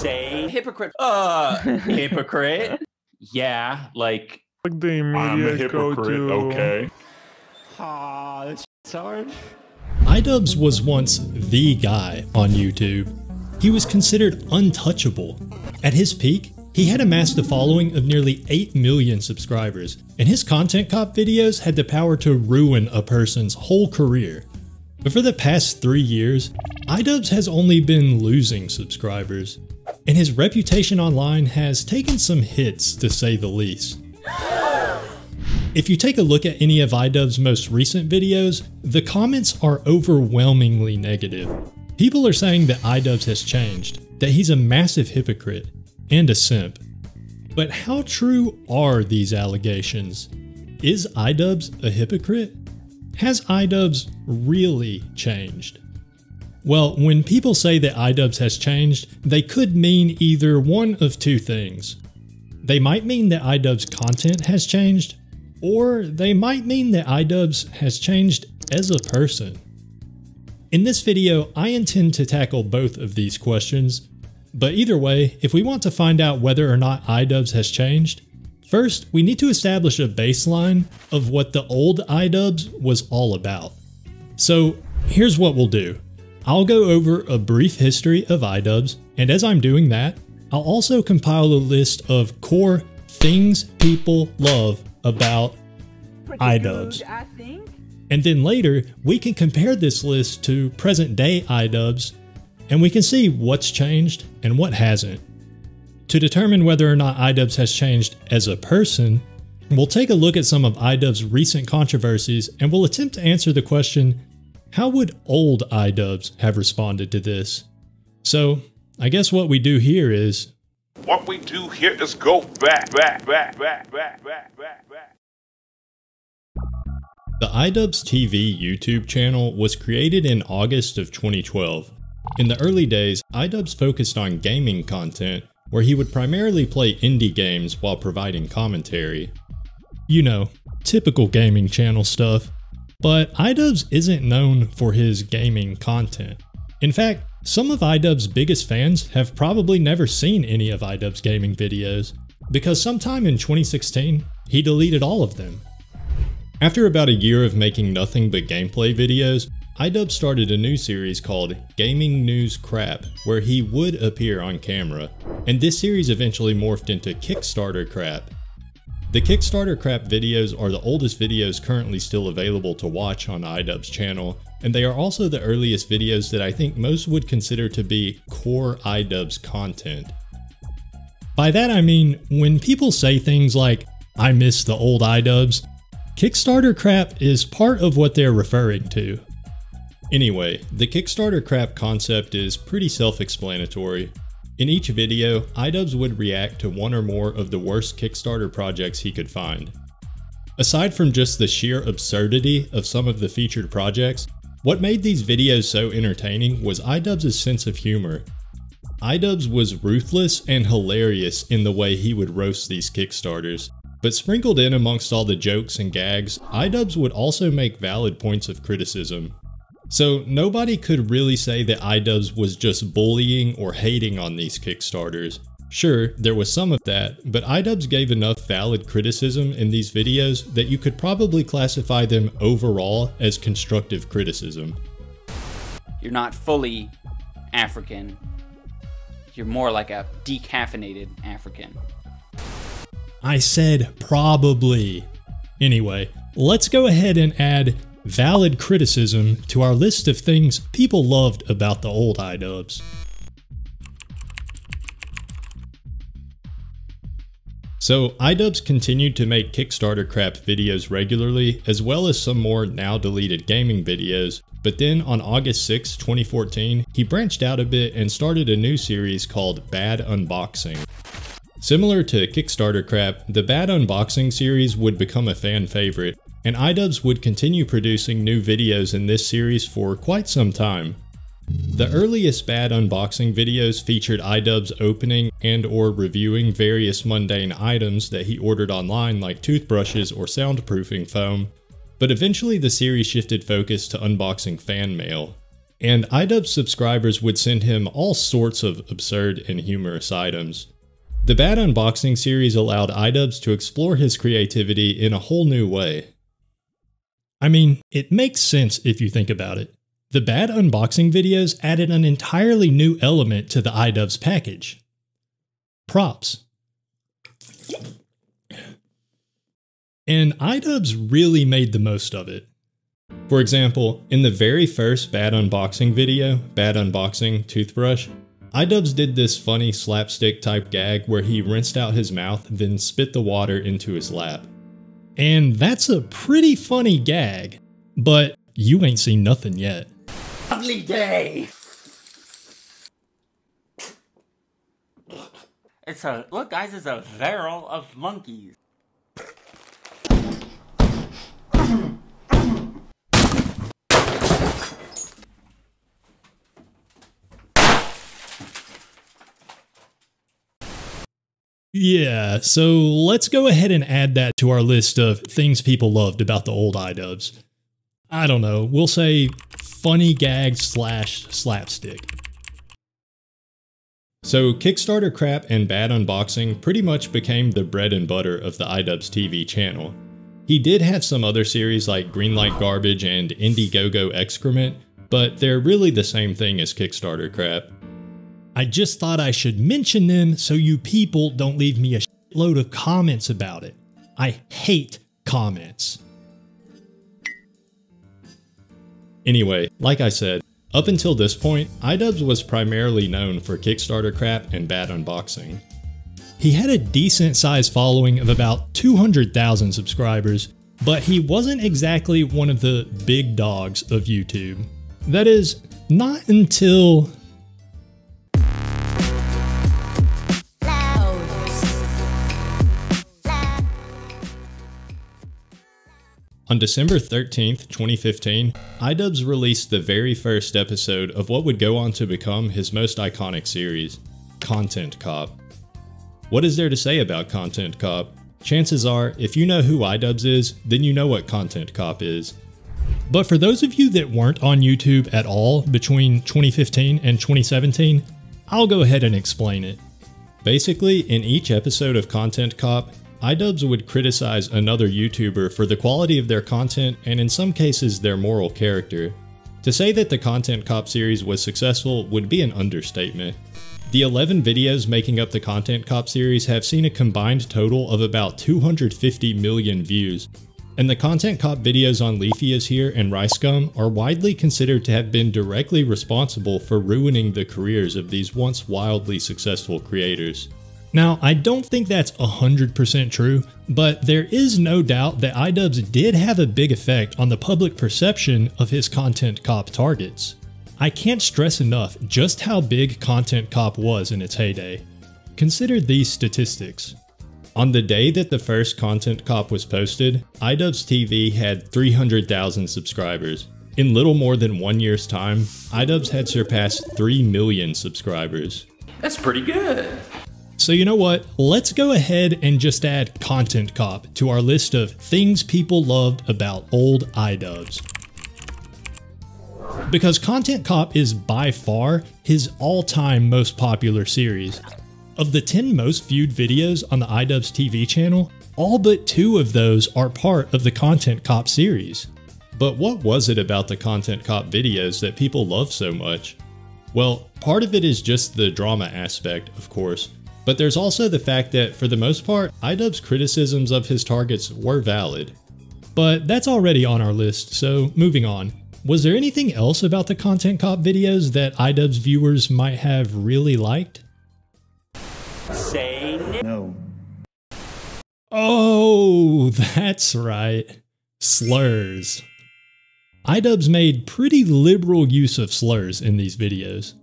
say hypocrite. Hypocrite? Yeah, like I'm a hypocrite, okay? ah, that's hard. iDubbbz was once the guy on YouTube. He was considered untouchable. At his peak, he had amassed a following of nearly 8 million subscribers, and his content cop videos had the power to ruin a person's whole career. But for the past 3 years, iDubbbz has only been losing subscribers, and his reputation online has taken some hits to say the least. If you take a look at any of iDubbbz's most recent videos, the comments are overwhelmingly negative. People are saying that iDubbbz has changed, that he's a massive hypocrite, and a simp. But how true are these allegations? Is iDubbbz a hypocrite? Has iDubbbz really changed? Well, when people say that iDubbbz has changed, they could mean either one of two things. They might mean that iDubbbz's content has changed, or they might mean that iDubbbz has changed as a person. In this video, I intend to tackle both of these questions, but either way, if we want to find out whether or not iDubbbz has changed, first we need to establish a baseline of what the old iDubbbz was all about. So here's what we'll do. I'll go over a brief history of iDubbbz, and as I'm doing that, I'll also compile a list of core things people love about iDubbbz. And then later, we can compare this list to present day iDubbbz, and we can see what's changed and what hasn't. To determine whether or not iDubbbz has changed as a person, we'll take a look at some of iDubbbz's recent controversies, and we'll attempt to answer the question, how would old iDubbbz have responded to this? So, I guess what we do here is... What we do here is go back. The iDubbbz TV YouTube channel was created in August of 2012. In the early days, iDubbbz focused on gaming content, where he would primarily play indie games while providing commentary. You know, typical gaming channel stuff. But iDubbbz isn't known for his gaming content. In fact, some of iDubbbz's biggest fans have probably never seen any of iDubbbz's gaming videos, because sometime in 2016, he deleted all of them. After about a year of making nothing but gameplay videos, iDubbbz started a new series called Gaming News Crap, where he would appear on camera, and this series eventually morphed into Kickstarter Crap. The Kickstarter Crap videos are the oldest videos currently still available to watch on iDubbbz's channel, and they are also the earliest videos that I think most would consider to be core iDubbbz content. By that I mean, when people say things like, I miss the old iDubbbz, Kickstarter Crap is part of what they're referring to. Anyway, the Kickstarter Crap concept is pretty self-explanatory. In each video, iDubbbz would react to one or more of the worst Kickstarter projects he could find. Aside from just the sheer absurdity of some of the featured projects, what made these videos so entertaining was iDubbbz's sense of humor. iDubbbz was ruthless and hilarious in the way he would roast these Kickstarters, but sprinkled in amongst all the jokes and gags, iDubbbz would also make valid points of criticism. So nobody could really say that iDubbbz was just bullying or hating on these Kickstarters. Sure, there was some of that, but iDubbbz gave enough valid criticism in these videos that you could probably classify them overall as constructive criticism. You're not fully African. You're more like a decaffeinated African. I said probably. Anyway, let's go ahead and add valid criticism to our list of things people loved about the old iDubbbz. So iDubbbz continued to make Kickstarter Crap videos regularly, as well as some more now deleted gaming videos, but then on August 6, 2014, he branched out a bit and started a new series called Bad Unboxing. Similar to Kickstarter Crap, the Bad Unboxing series would become a fan favorite, and iDubbbz would continue producing new videos in this series for quite some time. The earliest Bad Unboxing videos featured iDubbbz opening and or reviewing various mundane items that he ordered online like toothbrushes or soundproofing foam, but eventually the series shifted focus to unboxing fan mail. and iDubbbz subscribers would send him all sorts of absurd and humorous items. The Bad Unboxing series allowed iDubbbz to explore his creativity in a whole new way. I mean, it makes sense if you think about it. The Bad Unboxing videos added an entirely new element to the iDubbbz package. Props. And iDubbbz really made the most of it. For example, in the very first Bad Unboxing video, Bad Unboxing Toothbrush, iDubbbz did this funny slapstick type gag where he rinsed out his mouth, then spit the water into his lap. And that's a pretty funny gag, but you ain't seen nothing yet. Lovely day! Look guys, it's a barrel of monkeys. Yeah, so let's go ahead and add that to our list of things people loved about the old iDubbbz. I don't know, we'll say funny gags / slapstick. So Kickstarter crap and Bad Unboxing pretty much became the bread and butter of the iDubbbz TV channel. He did have some other series like Greenlight Garbage and Indiegogo Excrement, but they're really the same thing as Kickstarter crap. I just thought I should mention them so you people don't leave me a shitload of comments about it. I hate comments. Anyway, like I said, up until this point, iDubbbz was primarily known for Kickstarter crap and Bad Unboxing. He had a decent sized following of about 200,000 subscribers, but he wasn't exactly one of the big dogs of YouTube. That is, not until... On December 13th, 2015, iDubbbz released the very first episode of what would go on to become his most iconic series, Content Cop. What is there to say about Content Cop? Chances are, if you know who iDubbbz is, then you know what Content Cop is. But for those of you that weren't on YouTube at all between 2015 and 2017, I'll go ahead and explain it. Basically, in each episode of Content Cop, iDubbbz would criticize another YouTuber for the quality of their content and in some cases their moral character. To say that the Content Cop series was successful would be an understatement. The 11 videos making up the Content Cop series have seen a combined total of about 250 million views, and the Content Cop videos on Leafy Is Here and Rice Gum are widely considered to have been directly responsible for ruining the careers of these once wildly successful creators. Now, I don't think that's 100% true, but there is no doubt that iDubbbz did have a big effect on the public perception of his Content Cop targets. I can't stress enough just how big Content Cop was in its heyday. Consider these statistics. On the day that the first Content Cop was posted, iDubbbz TV had 300,000 subscribers. In little more than 1 year's time, iDubbbz had surpassed 3 million subscribers. That's pretty good. So you know what, let's go ahead and just add Content Cop to our list of things people loved about old iDubbbz. Because Content Cop is by far his all-time most popular series. Of the 10 most viewed videos on the iDubbbz TV channel, all but 2 of those are part of the Content Cop series. But what was it about the Content Cop videos that people loved so much? Well, part of it is just the drama aspect, of course. But there's also the fact that, for the most part, iDubbbz's criticisms of his targets were valid. But that's already on our list, so moving on. Was there anything else about the Content Cop videos that iDubbbz viewers might have really liked? Say no. Oh, that's right. Slurs. iDubbbz made pretty liberal use of slurs in these videos.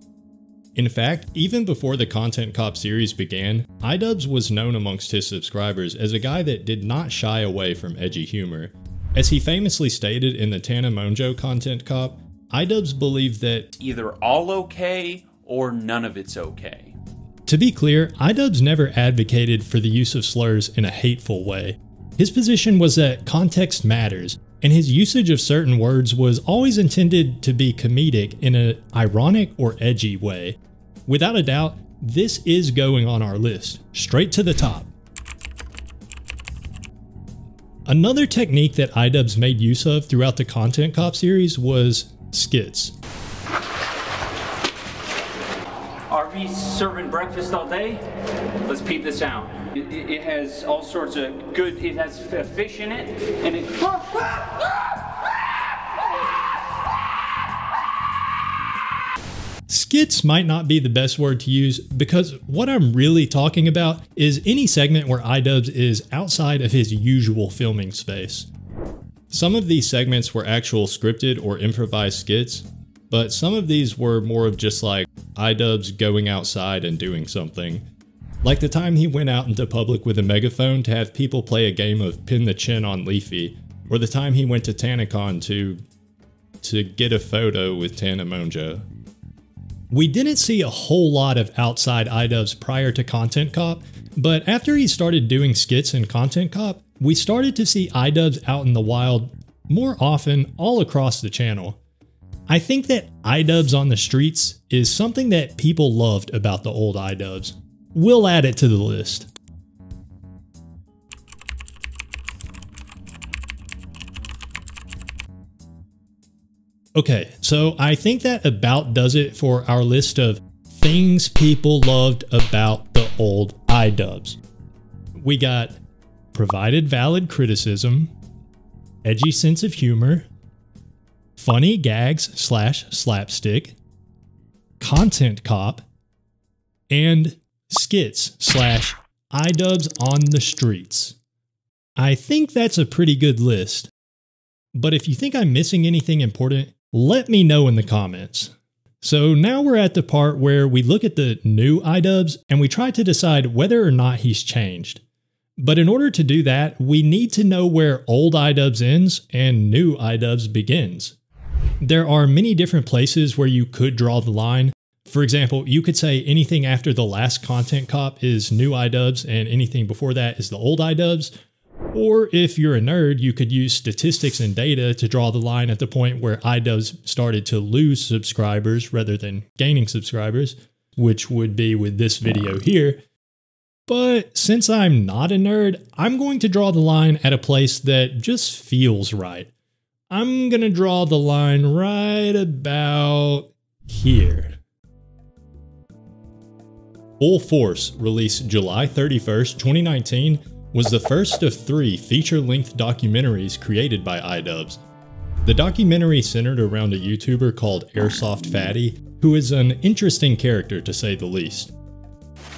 In fact, even before the Content Cop series began, iDubbbz was known amongst his subscribers as a guy that did not shy away from edgy humor. As he famously stated in the Tana Mongeau Content Cop, iDubbbz believed that Either all okay or none of it's okay. To be clear, iDubbbz never advocated for the use of slurs in a hateful way. His position was that context matters, and his usage of certain words was always intended to be comedic in an ironic or edgy way. Without a doubt, this is going on our list, straight to the top. Another technique that iDubbbz made use of throughout the Content Cop series was skits. Are we serving breakfast all day? Let's peep this out. It has all sorts of good, it has fish in it, and it... Skits might not be the best word to use because what I'm really talking about is any segment where iDubbbz is outside of his usual filming space. Some of these segments were actual scripted or improvised skits, but some of these were more of just like iDubbbz going outside and doing something. Like the time he went out into public with a megaphone to have people play a game of pin the chin on Leafy, or the time he went to TanaCon to get a photo with Tana Monjo. We didn't see a whole lot of outside iDubbbz prior to Content Cop, but after he started doing skits in Content Cop, we started to see iDubbbz out in the wild more often all across the channel. I think that iDubbbz on the streets is something that people loved about the old iDubbbz. We'll add it to the list. Okay, so I think that about does it for our list of things people loved about the old iDubbbz. We got provided valid criticism, edgy sense of humor, funny gags / slapstick, Content Cop, and skits / iDubbbz on the streets. I think that's a pretty good list. But if you think I'm missing anything important, let me know in the comments. So now we're at the part where we look at the new iDubbbz and we try to decide whether or not he's changed. But in order to do that, we need to know where old iDubbbz ends and new iDubbbz begins. There are many different places where you could draw the line. For example, you could say anything after the last Content Cop is new iDubbbz and anything before that is the old iDubbbz. Or if you're a nerd, you could use statistics and data to draw the line at the point where iDubbbz started to lose subscribers rather than gaining subscribers, which would be with this video here. But since I'm not a nerd, I'm going to draw the line at a place that just feels right. I'm gonna draw the line right about here. Full Force, released July 31st, 2019, was the first of 3 feature-length documentaries created by iDubbbz. The documentary centered around a YouTuber called Airsoft Fatty, who is an interesting character to say the least.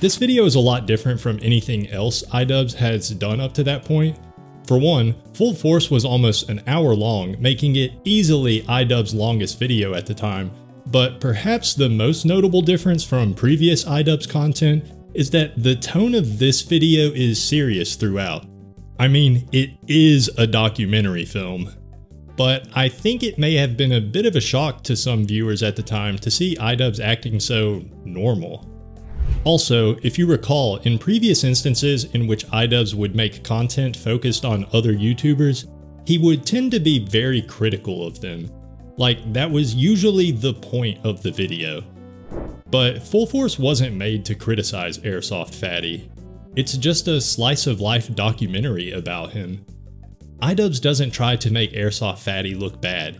This video is a lot different from anything else iDubbbz has done up to that point. For one, Full Force was almost an hour long, making it easily iDubbbz's longest video at the time, but perhaps the most notable difference from previous iDubbbz content is that the tone of this video is serious throughout. I mean, it is a documentary film, but I think it may have been a bit of a shock to some viewers at the time to see iDubbbz acting so normal. Also, if you recall, in previous instances in which iDubbbz would make content focused on other YouTubers, he would tend to be very critical of them. Like, that was usually the point of the video. But Full Force wasn't made to criticize Airsoft Fatty. It's just a slice of life documentary about him. iDubbbz doesn't try to make Airsoft Fatty look bad.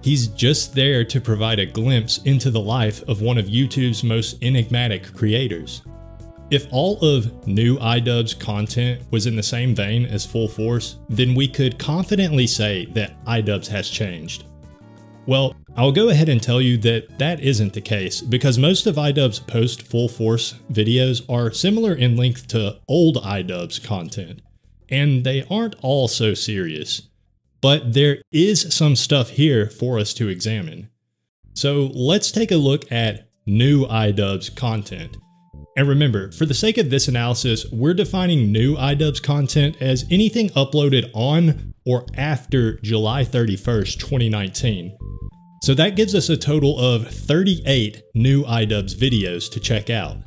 He's just there to provide a glimpse into the life of one of YouTube's most enigmatic creators. If all of new iDubbbz content was in the same vein as Full Force, then we could confidently say that iDubbbz has changed. Well, I'll go ahead and tell you that that isn't the case, because most of iDubbbz post Full Force videos are similar in length to old iDubbbz content, and they aren't all so serious. But there is some stuff here for us to examine. So let's take a look at new iDubbbz content. And remember, for the sake of this analysis, we're defining new iDubbbz content as anything uploaded on or after July 31st, 2019. So that gives us a total of 38 new iDubbbz videos to check out.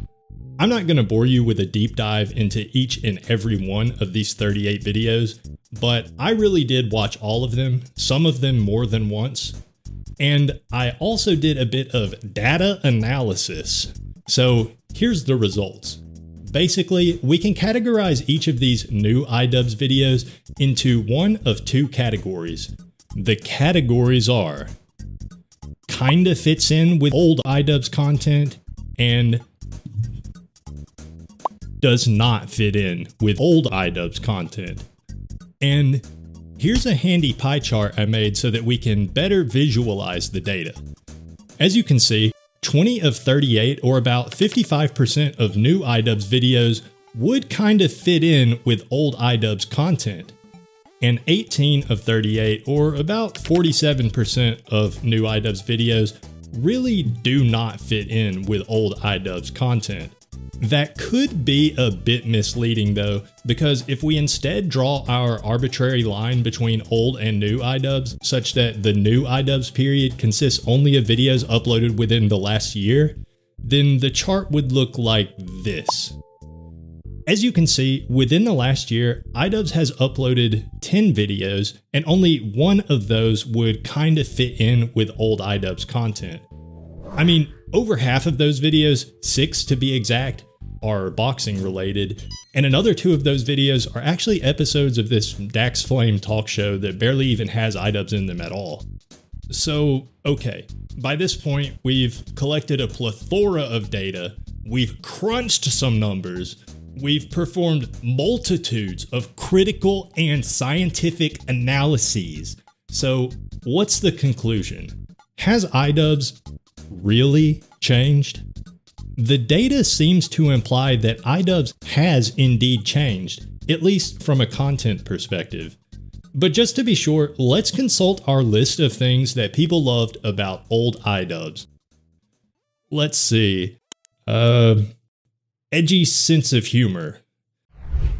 I'm not going to bore you with a deep dive into each and every one of these 38 videos, but I really did watch all of them, some of them more than once. And I also did a bit of data analysis. So here's the results. Basically, we can categorize each of these new iDubbbz videos into one of two categories. The categories are kinda fits in with old iDubbbz content and does not fit in with old iDubbbz content. And here's a handy pie chart I made so that we can better visualize the data. As you can see, 20 of 38, or about 55% of new iDubbbz videos would kind of fit in with old iDubbbz content. And 18 of 38, or about 47% of new iDubbbz videos really do not fit in with old iDubbbz content. That could be a bit misleading though, because if we instead draw our arbitrary line between old and new iDubbbz, such that the new iDubbbz period consists only of videos uploaded within the last year, then the chart would look like this. As you can see, within the last year, iDubbbz has uploaded 10 videos, and only one of those would kind of fit in with old iDubbbz content. I mean, over half of those videos, 6 to be exact, are boxing related, and another 2 of those videos are actually episodes of this Dax Flame talk show that barely even has iDubbbz in them at all. So, okay, by this point, we've collected a plethora of data, we've crunched some numbers, we've performed multitudes of critical and scientific analyses. So, what's the conclusion? Has iDubbbz really changed? The data seems to imply that iDubbbz has indeed changed, at least from a content perspective. But just to be sure, let's consult our list of things that people loved about old iDubbbz. Let's see. Edgy sense of humor.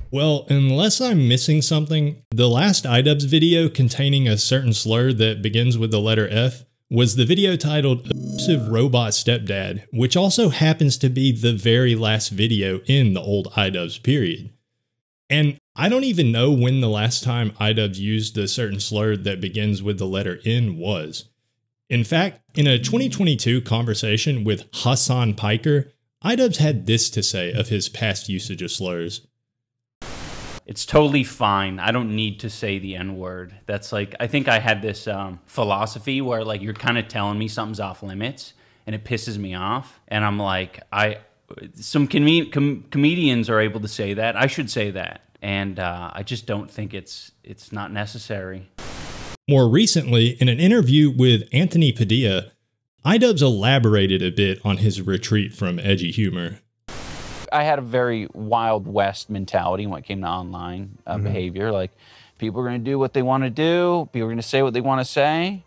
Well, unless I'm missing something, the last iDubbbz video containing a certain slur that begins with the letter F was the video titled Abusive Robot Stepdad, which also happens to be the very last video in the old iDubbbz period. And I don't even know when the last time iDubbbz used a certain slur that begins with the letter N was. In fact, in a 2022 conversation with Hassan Piker, iDubbbz had this to say of his past usage of slurs. It's totally fine. I don't need to say the N-word. That's like, I think I had this philosophy where like you're kind of telling me something's off limits and it pisses me off. And I'm like, some comedians are able to say that. I should say that. And I just don't think it's not necessary. More recently, in an interview with Anthony Padilla, iDubbbz elaborated a bit on his retreat from edgy humor. I had a very Wild West mentality when it came to online behavior. Like, people are going to do what they want to do. People are going to say what they want to say.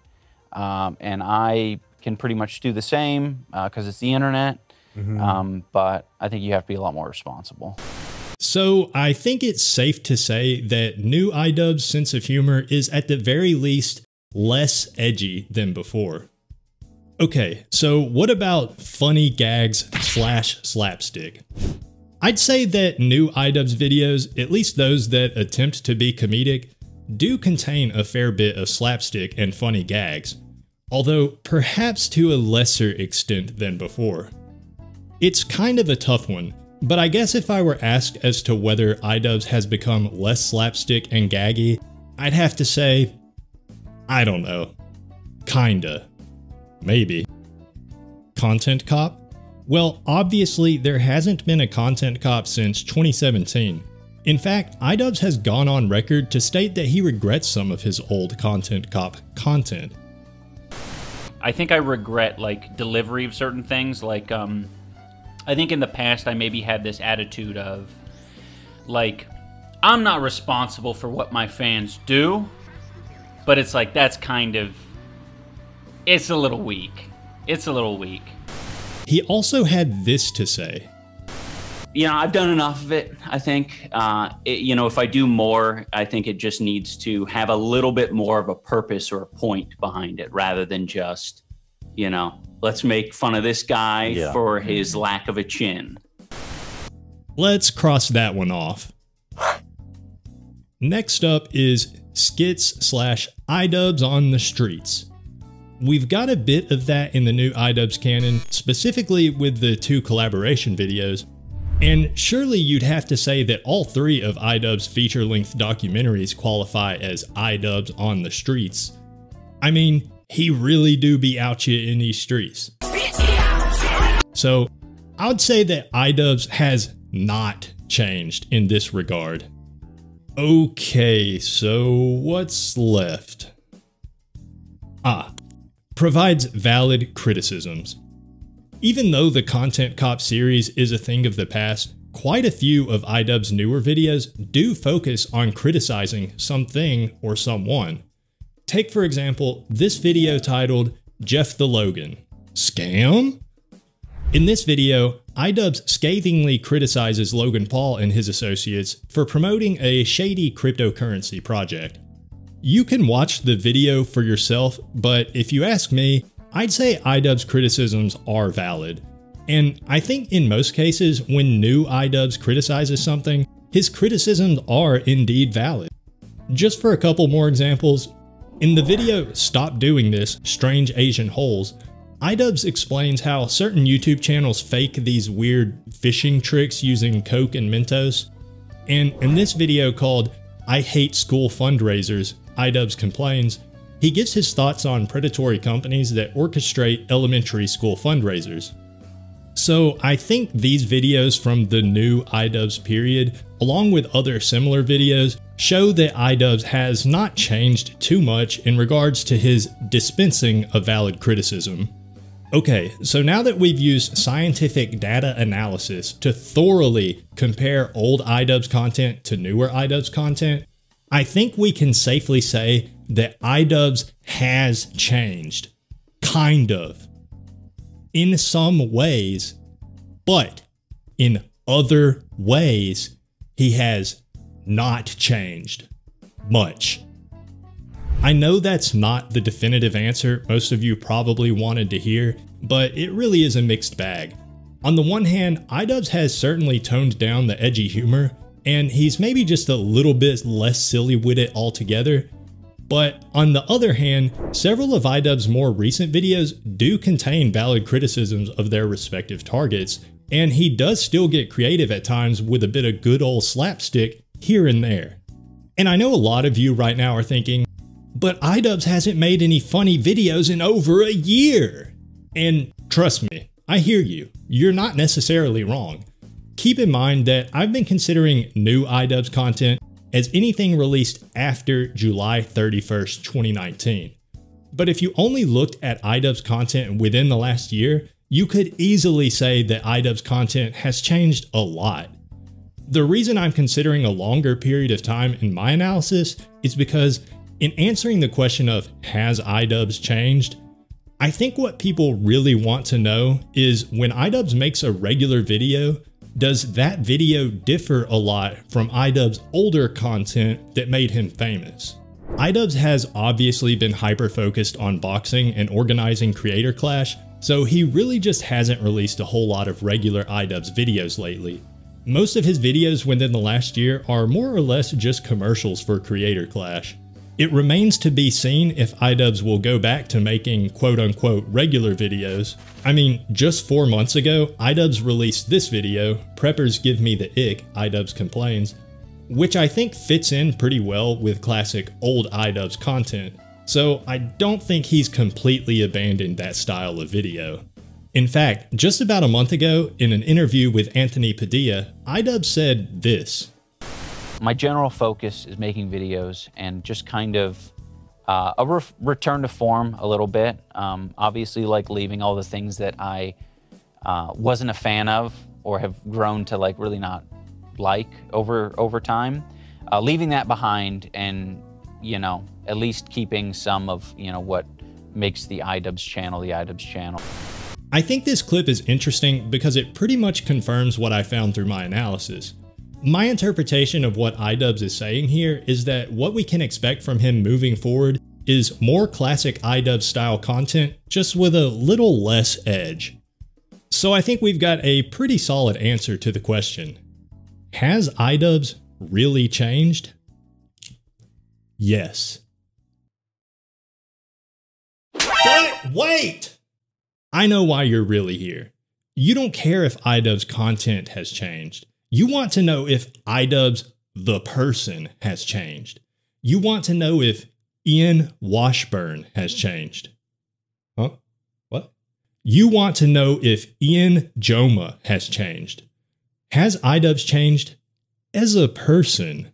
And I can pretty much do the same because it's the internet. But I think you have to be a lot more responsible. So I think it's safe to say that new iDubbbz's sense of humor is at the very least less edgy than before. Okay, so what about funny gags / slapstick? I'd say that new iDubbbz videos, at least those that attempt to be comedic, do contain a fair bit of slapstick and funny gags, although perhaps to a lesser extent than before. It's kind of a tough one, but I guess if I were asked as to whether iDubbbz has become less slapstick and gaggy, I'd have to say, I don't know. Kinda. Maybe. Content cop? Well, obviously there hasn't been a content cop since 2017. In fact, iDubbbz has gone on record to state that he regrets some of his old content cop content. I think I regret like delivery of certain things. Like, I think in the past I maybe had this attitude of like, I'm not responsible for what my fans do, but it's like, that's kind of, it's a little weak. It's a little weak. He also had this to say. You know, I've done enough of it, I think. You know, if I do more, I think it just needs to have a little bit more of a purpose or a point behind it rather than just, you know, let's make fun of this guy for his lack of a chin. Let's cross that one off. Next up is skits/iDubbbz on the streets. We've got a bit of that in the new iDubbbz canon, specifically with the 2 collaboration videos, and surely you'd have to say that all 3 of iDubbbz's feature-length documentaries qualify as iDubbbz on the streets. I mean, he really do be out here in these streets. So, I would say that iDubbbz has not changed in this regard. Okay, so what's left? Provides valid criticisms. Even though the Content Cop series is a thing of the past, quite a few of iDubbbz's newer videos do focus on criticizing something or someone. Take for example, this video titled, Jeff the Logan. Scam? In this video, iDubbbz scathingly criticizes Logan Paul and his associates for promoting a shady cryptocurrency project. You can watch the video for yourself, but if you ask me, I'd say iDubbbz's criticisms are valid. And I think in most cases, when new iDubbbz criticizes something, his criticisms are indeed valid. Just for a couple more examples, in the video Stop Doing This, Strange Asian Holes, iDubbbz explains how certain YouTube channels fake these weird phishing tricks using Coke and Mentos. And in this video called I Hate School Fundraisers, iDubbbz complains, he gives his thoughts on predatory companies that orchestrate elementary school fundraisers. So I think these videos from the new iDubbbz period, along with other similar videos, show that iDubbbz has not changed too much in regards to his dispensing of valid criticism. Okay, so now that we've used scientific data analysis to thoroughly compare old iDubbbz content to newer iDubbbz content, I think we can safely say that iDubbbz has changed. Kind of. In some ways, but in other ways, he has not changed much. I know that's not the definitive answer most of you probably wanted to hear, but it really is a mixed bag. On the one hand, iDubbbz has certainly toned down the edgy humor, and he's maybe just a little bit less silly with it altogether. But on the other hand, several of iDubbbz's more recent videos do contain valid criticisms of their respective targets, and he does still get creative at times with a bit of good old slapstick here and there. And I know a lot of you right now are thinking, but iDubbbz hasn't made any funny videos in over a year. And trust me, I hear you. You're not necessarily wrong. Keep in mind that I've been considering new iDubbbz content as anything released after July 31st, 2019. But if you only looked at iDubbbz content within the last year, you could easily say that iDubbbz content has changed a lot. The reason I'm considering a longer period of time in my analysis is because in answering the question of has iDubbbz changed, I think what people really want to know is when iDubbbz makes a regular video, does that video differ a lot from iDubbbz's older content that made him famous? iDubbbz has obviously been hyper-focused on boxing and organizing Creator Clash, so he really just hasn't released a whole lot of regular iDubbbz videos lately. Most of his videos within the last year are more or less just commercials for Creator Clash. It remains to be seen if iDubbbz will go back to making quote-unquote regular videos. I mean, just 4 months ago, iDubbbz released this video, Preppers Give Me the Ick, iDubbbz Complains, which I think fits in pretty well with classic old iDubbbz content, so I don't think he's completely abandoned that style of video. In fact, just about a month ago, in an interview with Anthony Padilla, iDubbbz said this. My general focus is making videos and just kind of a return to form a little bit. Obviously, like leaving all the things that I wasn't a fan of or have grown to like really not like over time. Leaving that behind and, you know, at least keeping some of, you know, what makes the iDubbbz channel the iDubbbz channel. I think this clip is interesting because it pretty much confirms what I found through my analysis. My interpretation of what iDubbbz is saying here is that what we can expect from him moving forward is more classic iDubbbz style content, just with a little less edge. So I think we've got a pretty solid answer to the question. Has iDubbbz really changed? Yes. But wait! I know why you're really here. You don't care if iDubbbz content has changed. You want to know if iDubbbz the person has changed. You want to know if Ian Washburn has changed. Huh? What? You want to know if Anisa Jomha has changed. Has iDubbbz changed as a person?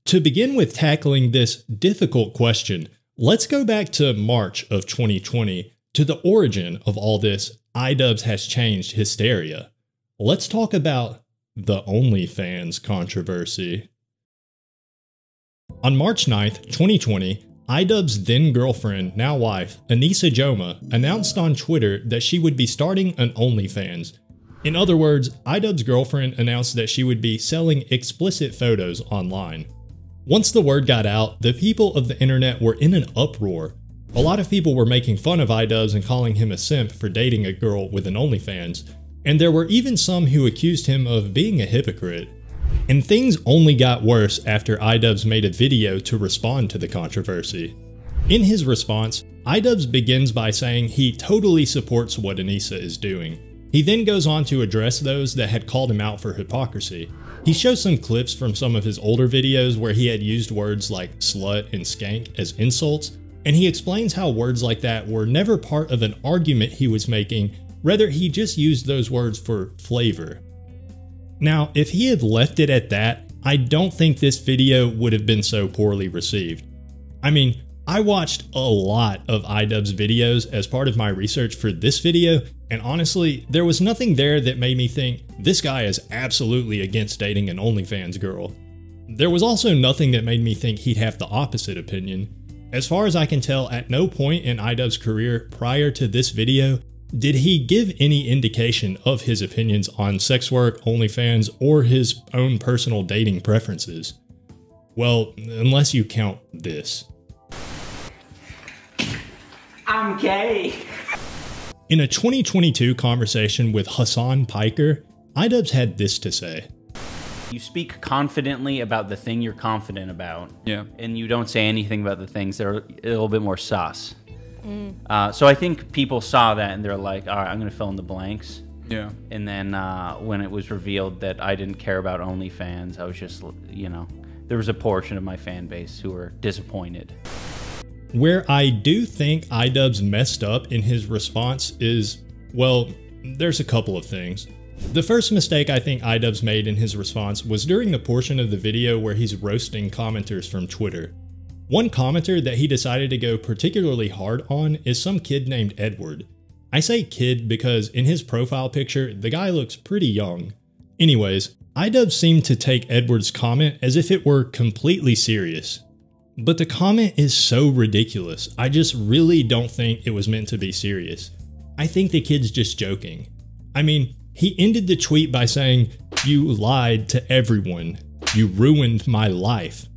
To begin with tackling this difficult question, let's go back to March of 2020 to the origin of all this iDubbbz has changed hysteria. Let's talk about the OnlyFans controversy. On March 9th, 2020, iDubbbz's then-girlfriend, now wife, Anisa Jomha, announced on Twitter that she would be starting an OnlyFans. In other words, iDubbbz's girlfriend announced that she would be selling explicit photos online. Once the word got out, the people of the internet were in an uproar. A lot of people were making fun of iDubbbz and calling him a simp for dating a girl with an OnlyFans, and there were even some who accused him of being a hypocrite. And things only got worse after iDubbbz made a video to respond to the controversy. In his response, iDubbbz begins by saying he totally supports what Anisa is doing. He then goes on to address those that had called him out for hypocrisy. He shows some clips from some of his older videos where he had used words like slut and skank as insults, and he explains how words like that were never part of an argument he was making, rather he just used those words for flavor. Now, if he had left it at that, I don't think this video would have been so poorly received. I mean, I watched a lot of iDubbbz videos as part of my research for this video, and honestly, there was nothing there that made me think this guy is absolutely against dating an OnlyFans girl. There was also nothing that made me think he'd have the opposite opinion. As far as I can tell, at no point in iDubbbz's career prior to this video did he give any indication of his opinions on sex work, OnlyFans, or his own personal dating preferences. Well, unless you count this. I'm gay. In a 2022 conversation with Hassan Piker, iDubbbz had this to say. You speak confidently about the thing you're confident about. Yeah. And you don't say anything about the things that are a little bit more sus. So I think people saw that and they're like, all right, I'm going to fill in the blanks. Yeah. And then when it was revealed that I didn't care about OnlyFans, I was just, you know, there was a portion of my fan base who were disappointed. Where I do think iDubbbz messed up in his response is, well, there's a couple of things. The first mistake I think iDubbbz made in his response was during the portion of the video where he's roasting commenters from Twitter. One commenter that he decided to go particularly hard on is some kid named Edward. I say kid because in his profile picture, the guy looks pretty young. Anyways, iDubbbz seemed to take Edward's comment as if it were completely serious. But the comment is so ridiculous, I just really don't think it was meant to be serious. I think the kid's just joking. I mean, he ended the tweet by saying, "You lied to everyone. You ruined my life."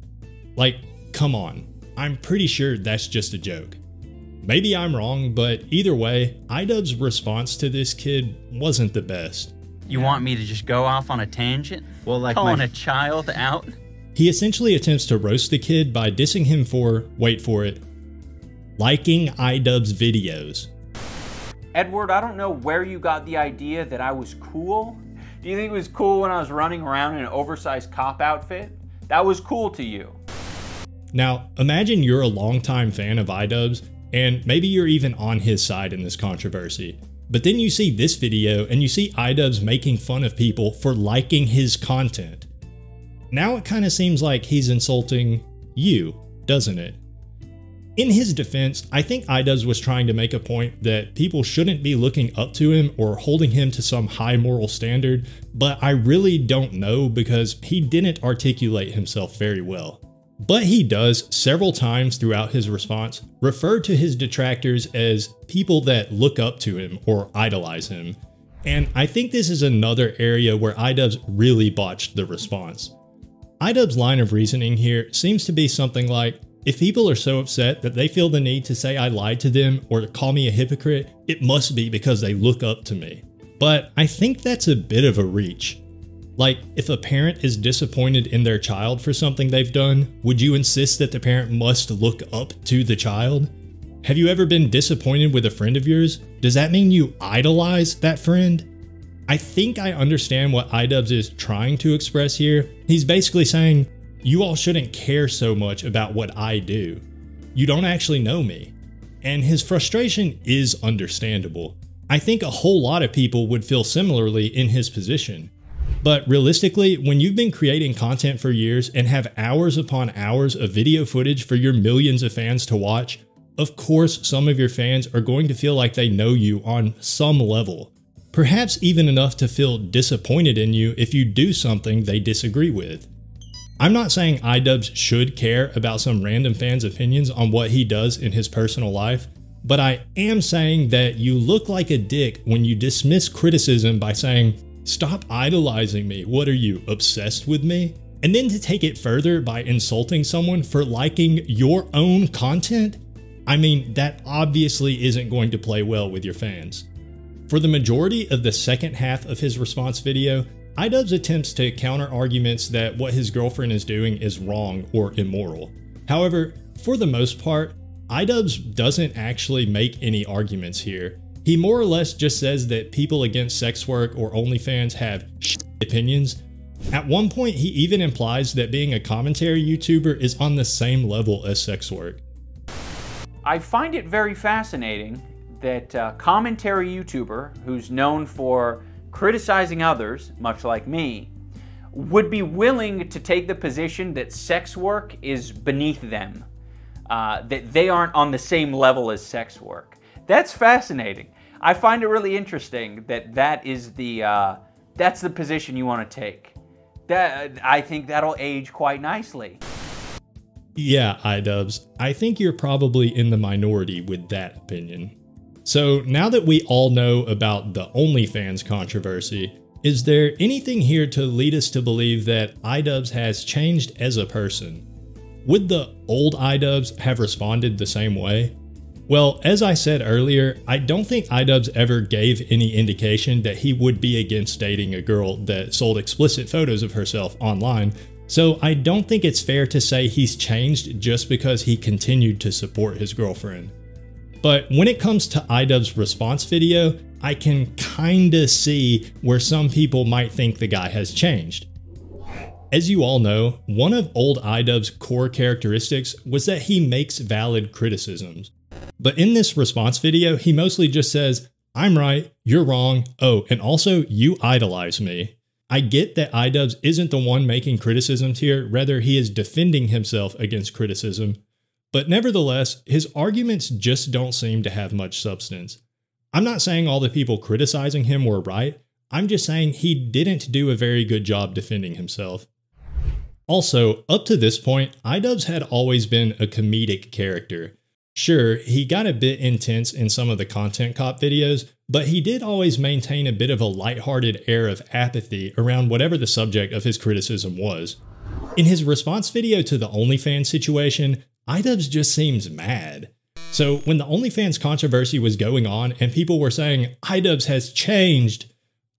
Like, come on, I'm pretty sure that's just a joke. Maybe I'm wrong, but either way, iDubbbz's response to this kid wasn't the best. You want me to just go off on a tangent? Well, like calling a child out? He essentially attempts to roast the kid by dissing him for, wait for it, liking iDubbbz videos. Edward, I don't know where you got the idea that I was cool. Do you think it was cool when I was running around in an oversized cop outfit? That was cool to you. Now, imagine you're a longtime fan of iDubbbz, and maybe you're even on his side in this controversy. But then you see this video and you see iDubbbz making fun of people for liking his content. Now it kind of seems like he's insulting you, doesn't it? In his defense, I think iDubbbz was trying to make a point that people shouldn't be looking up to him or holding him to some high moral standard, but I really don't know because he didn't articulate himself very well. But he does, several times throughout his response, refer to his detractors as people that look up to him or idolize him. And I think this is another area where iDubbbz really botched the response. iDubbbz's line of reasoning here seems to be something like, if people are so upset that they feel the need to say I lied to them or call me a hypocrite, it must be because they look up to me. But I think that's a bit of a reach. Like, if a parent is disappointed in their child for something they've done, would you insist that the parent must look up to the child? Have you ever been disappointed with a friend of yours? Does that mean you idolize that friend? I think I understand what iDubbbz is trying to express here. He's basically saying, you all shouldn't care so much about what I do. You don't actually know me. And his frustration is understandable. I think a whole lot of people would feel similarly in his position. But realistically, when you've been creating content for years and have hours upon hours of video footage for your millions of fans to watch, of course some of your fans are going to feel like they know you on some level. Perhaps even enough to feel disappointed in you if you do something they disagree with. I'm not saying iDubbbz should care about some random fan's opinions on what he does in his personal life, but I am saying that you look like a dick when you dismiss criticism by saying, "Stop idolizing me, what are you, obsessed with me?" And then to take it further by insulting someone for liking your own content? I mean, that obviously isn't going to play well with your fans. For the majority of the second half of his response video, iDubbbz attempts to counter arguments that what his girlfriend is doing is wrong or immoral. However, for the most part, iDubbbz doesn't actually make any arguments here. He more or less just says that people against sex work or OnlyFans have shit opinions. At one point, he even implies that being a commentary YouTuber is on the same level as sex work. I find it very fascinating that a commentary YouTuber who's known for criticizing others, much like me, would be willing to take the position that sex work is beneath them, that they aren't on the same level as sex work. That's fascinating. I find it really interesting that that's the position you want to take. I think that'll age quite nicely. Yeah, iDubbbz, I think you're probably in the minority with that opinion. So now that we all know about the OnlyFans controversy, is there anything here to lead us to believe that iDubbbz has changed as a person? Would the old iDubbbz have responded the same way? Well, as I said earlier, I don't think iDubbbz ever gave any indication that he would be against dating a girl that sold explicit photos of herself online, so I don't think it's fair to say he's changed just because he continued to support his girlfriend. But when it comes to iDubbbz's response video, I can kinda see where some people might think the guy has changed. As you all know, one of old iDubbbz's core characteristics was that he makes valid criticisms. But in this response video, he mostly just says, "I'm right, you're wrong, oh, and also you idolize me." I get that iDubbbz isn't the one making criticisms here, rather he is defending himself against criticism. But nevertheless, his arguments just don't seem to have much substance. I'm not saying all the people criticizing him were right, I'm just saying he didn't do a very good job defending himself. Also, up to this point, iDubbbz had always been a comedic character. Sure, he got a bit intense in some of the content cop videos, but he did always maintain a bit of a lighthearted air of apathy around whatever the subject of his criticism was. In his response video to the OnlyFans situation, iDubbbz just seems mad. So when the OnlyFans controversy was going on and people were saying, iDubbbz has changed,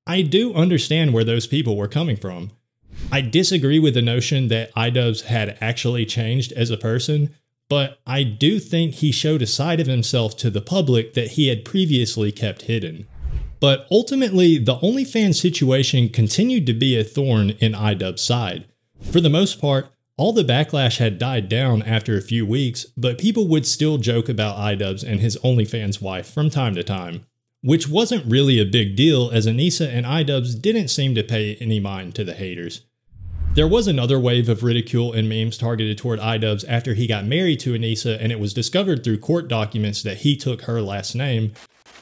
I do understand where those people were coming from. I disagree with the notion that iDubbbz had actually changed as a person, but I do think he showed a side of himself to the public that he had previously kept hidden. But ultimately, the OnlyFans situation continued to be a thorn in iDubbbz's side. For the most part, all the backlash had died down after a few weeks, but people would still joke about iDubbbz and his OnlyFans wife from time to time. Which wasn't really a big deal, as Anisa and iDubbbz didn't seem to pay any mind to the haters. There was another wave of ridicule and memes targeted toward iDubbbz after he got married to Anisa and it was discovered through court documents that he took her last name.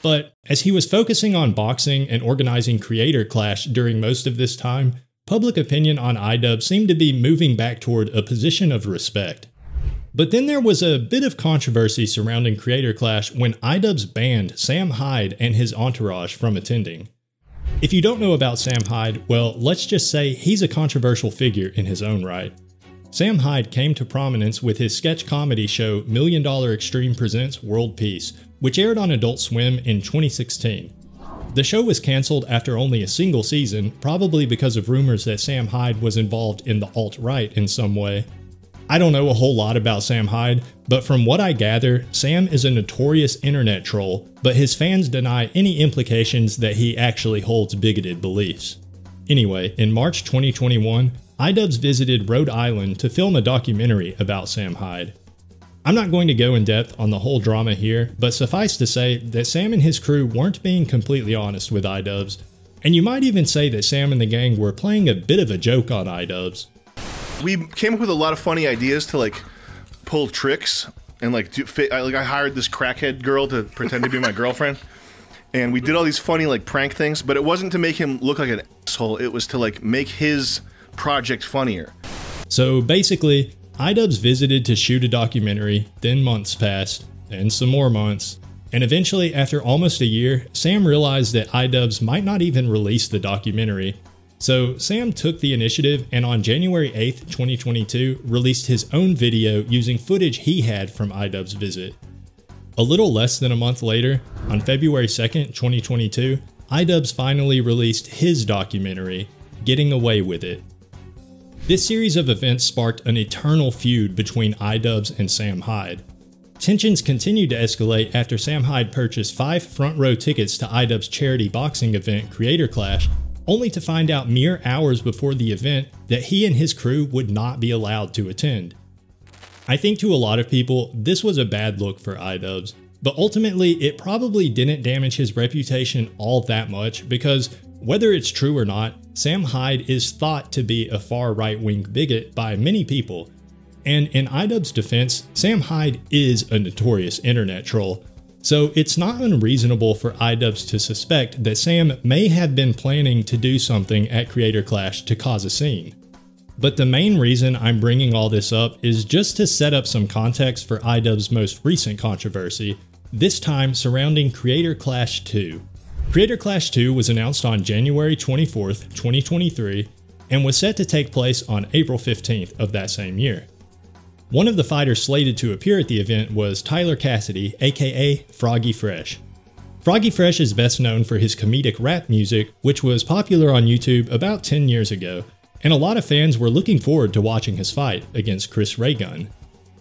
But as he was focusing on boxing and organizing Creator Clash during most of this time, public opinion on iDubbbz seemed to be moving back toward a position of respect. But then there was a bit of controversy surrounding Creator Clash when iDubbbz banned Sam Hyde and his entourage from attending. If you don't know about Sam Hyde, well, let's just say he's a controversial figure in his own right. Sam Hyde came to prominence with his sketch comedy show $1 Million Extreme Presents World Peace, which aired on Adult Swim in 2016. The show was cancelled after only a single season, probably because of rumors that Sam Hyde was involved in the alt-right in some way. I don't know a whole lot about Sam Hyde, but from what I gather, Sam is a notorious internet troll, but his fans deny any implications that he actually holds bigoted beliefs. Anyway, in March 2021, iDubbbz visited Rhode Island to film a documentary about Sam Hyde. I'm not going to go in depth on the whole drama here, but suffice to say that Sam and his crew weren't being completely honest with iDubbbz, and you might even say that Sam and the gang were playing a bit of a joke on iDubbbz. We came up with a lot of funny ideas to like pull tricks and like I hired this crackhead girl to pretend to be my girlfriend, and we did all these funny like prank things, but it wasn't to make him look like an asshole, it was to like make his project funnier. So basically, iDubbbz visited to shoot a documentary, then months passed, and some more months, and eventually after almost a year, Sam realized that iDubbbz might not even release the documentary. So Sam took the initiative and on January 8th, 2022, released his own video using footage he had from iDubbbz's visit. A little less than a month later, on February 2nd, 2022, iDubbbz finally released his documentary, Getting Away With It. This series of events sparked an eternal feud between iDubbbz and Sam Hyde. Tensions continued to escalate after Sam Hyde purchased 5 front row tickets to iDubbbz's charity boxing event Creator Clash, only to find out mere hours before the event that he and his crew would not be allowed to attend. I think to a lot of people, this was a bad look for iDubbbz, but ultimately it probably didn't damage his reputation all that much because, whether it's true or not, Sam Hyde is thought to be a far right-wing bigot by many people. And in iDubbbz's defense, Sam Hyde is a notorious internet troll, so it's not unreasonable for iDubbbz to suspect that Sam may have been planning to do something at Creator Clash to cause a scene. But the main reason I'm bringing all this up is just to set up some context for iDubbbz's most recent controversy, this time surrounding Creator Clash 2. Creator Clash 2 was announced on January 24th, 2023, and was set to take place on April 15th of that same year. One of the fighters slated to appear at the event was Tyler Cassidy, aka Froggy Fresh. Froggy Fresh is best known for his comedic rap music, which was popular on YouTube about 10 years ago, and a lot of fans were looking forward to watching his fight against Chris Ray Gun.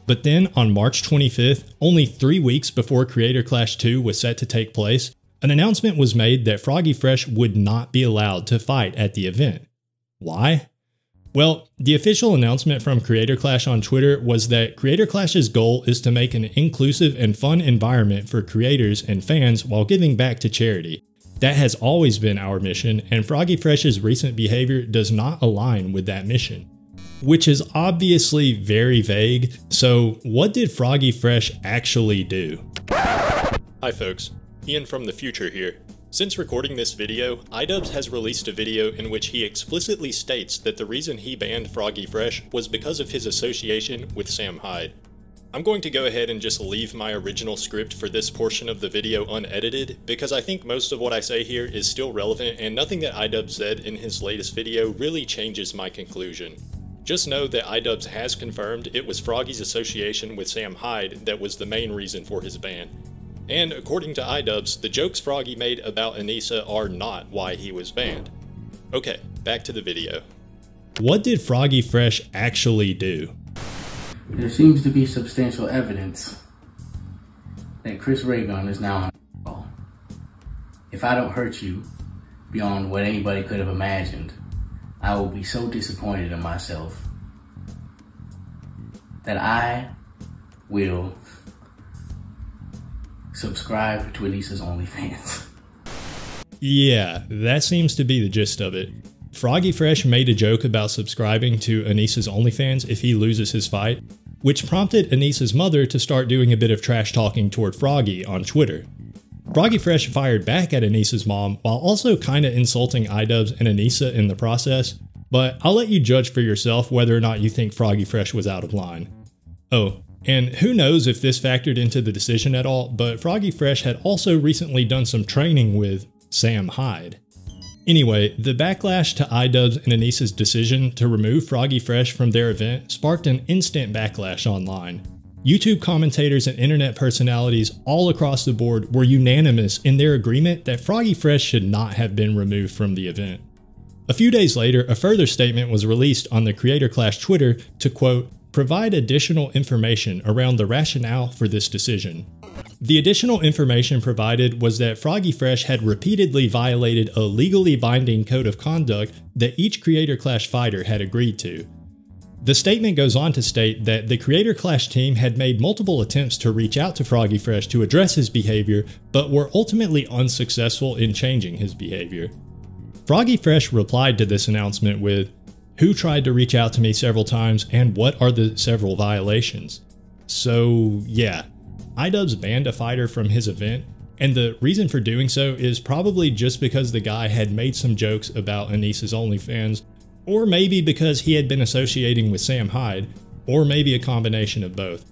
But then on March 25th, only 3 weeks before Creator Clash 2 was set to take place, an announcement was made that Froggy Fresh would not be allowed to fight at the event. Why? Well, the official announcement from Creator Clash on Twitter was that Creator Clash's goal is to make an inclusive and fun environment for creators and fans while giving back to charity. That has always been our mission, and Froggy Fresh's recent behavior does not align with that mission. Which is obviously very vague, so what did Froggy Fresh actually do? Hi folks, Ian from the future here. Since recording this video, iDubbbz has released a video in which he explicitly states that the reason he banned Froggy Fresh was because of his association with Sam Hyde. I'm going to go ahead and just leave my original script for this portion of the video unedited because I think most of what I say here is still relevant and nothing that iDubbbz said in his latest video really changes my conclusion. Just know that iDubbbz has confirmed it was Froggy's association with Sam Hyde that was the main reason for his ban. And according to iDubbbz, the jokes Froggy made about Anisa are not why he was banned. Okay, back to the video. What did Froggy Fresh actually do? There seems to be substantial evidence that Chris Ray Gun is now on. If I don't hurt you beyond what anybody could have imagined, I will be so disappointed in myself that I will subscribe to Anisa's OnlyFans. Yeah, that seems to be the gist of it. Froggy Fresh made a joke about subscribing to Anisa's OnlyFans if he loses his fight, which prompted Anisa's mother to start doing a bit of trash talking toward Froggy on Twitter. Froggy Fresh fired back at Anisa's mom while also kinda insulting iDubbbz and Anisa in the process, but I'll let you judge for yourself whether or not you think Froggy Fresh was out of line. Oh, and who knows if this factored into the decision at all, but Froggy Fresh had also recently done some training with Sam Hyde. Anyway, the backlash to iDubbbz and Anisa's decision to remove Froggy Fresh from their event sparked an instant backlash online. YouTube commentators and internet personalities all across the board were unanimous in their agreement that Froggy Fresh should not have been removed from the event. A few days later, a further statement was released on the Creator Clash Twitter to, quote, provide additional information around the rationale for this decision. The additional information provided was that Froggy Fresh had repeatedly violated a legally binding code of conduct that each Creator Clash fighter had agreed to. The statement goes on to state that the Creator Clash team had made multiple attempts to reach out to Froggy Fresh to address his behavior, but were ultimately unsuccessful in changing his behavior. Froggy Fresh replied to this announcement with, "Who tried to reach out to me several times and what are the several violations?" So yeah, iDubbbz banned a fighter from his event, and the reason for doing so is probably just because the guy had made some jokes about Anisa's OnlyFans, or maybe because he had been associating with Sam Hyde, or maybe a combination of both.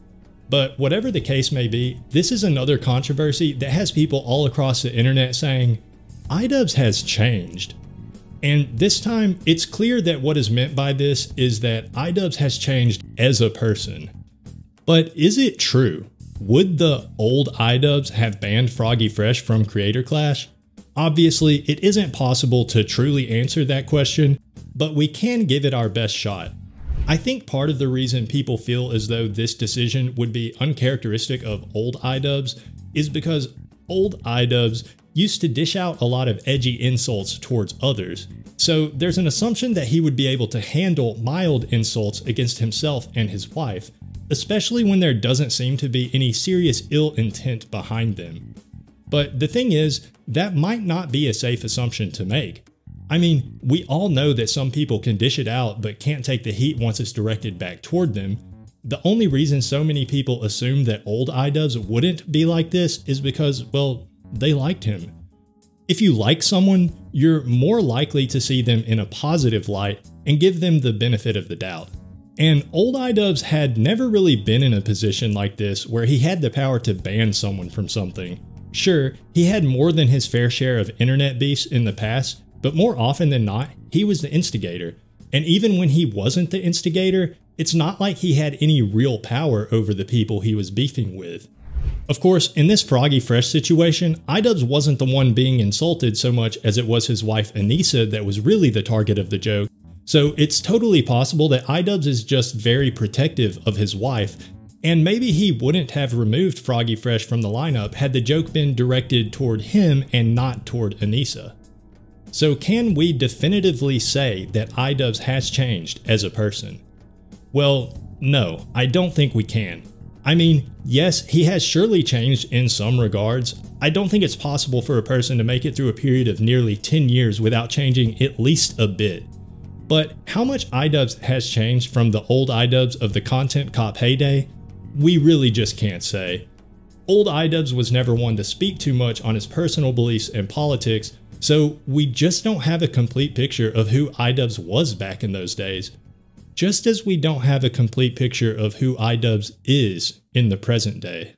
But whatever the case may be, this is another controversy that has people all across the internet saying, iDubbbz has changed. And this time, it's clear that what is meant by this is that iDubbbz has changed as a person. But is it true? Would the old iDubbbz have banned Froggy Fresh from Creator Clash? Obviously, it isn't possible to truly answer that question, but we can give it our best shot. I think part of the reason people feel as though this decision would be uncharacteristic of old iDubbbz is because old iDubbbz used to dish out a lot of edgy insults towards others, so there's an assumption that he would be able to handle mild insults against himself and his wife, especially when there doesn't seem to be any serious ill intent behind them. But the thing is, that might not be a safe assumption to make. I mean, we all know that some people can dish it out but can't take the heat once it's directed back toward them. The only reason so many people assume that old iDubbbz wouldn't be like this is because, well, they liked him. If you like someone, you're more likely to see them in a positive light and give them the benefit of the doubt. And old iDubbbz had never really been in a position like this where he had the power to ban someone from something. Sure, he had more than his fair share of internet beefs in the past, but more often than not, he was the instigator. And even when he wasn't the instigator, it's not like he had any real power over the people he was beefing with. Of course, in this Froggy Fresh situation, iDubbbz wasn't the one being insulted so much as it was his wife Anisa that was really the target of the joke, so it's totally possible that iDubbbz is just very protective of his wife, and maybe he wouldn't have removed Froggy Fresh from the lineup had the joke been directed toward him and not toward Anisa. So can we definitively say that iDubbbz has changed as a person? Well, no, I don't think we can. I mean, yes, he has surely changed in some regards. I don't think it's possible for a person to make it through a period of nearly 10 years without changing at least a bit. But how much iDubbbz has changed from the old iDubbbz of the Content Cop heyday? We really just can't say. Old iDubbbz was never one to speak too much on his personal beliefs and politics, so we just don't have a complete picture of who iDubbbz was back in those days. Just as we don't have a complete picture of who iDubbbz is in the present day.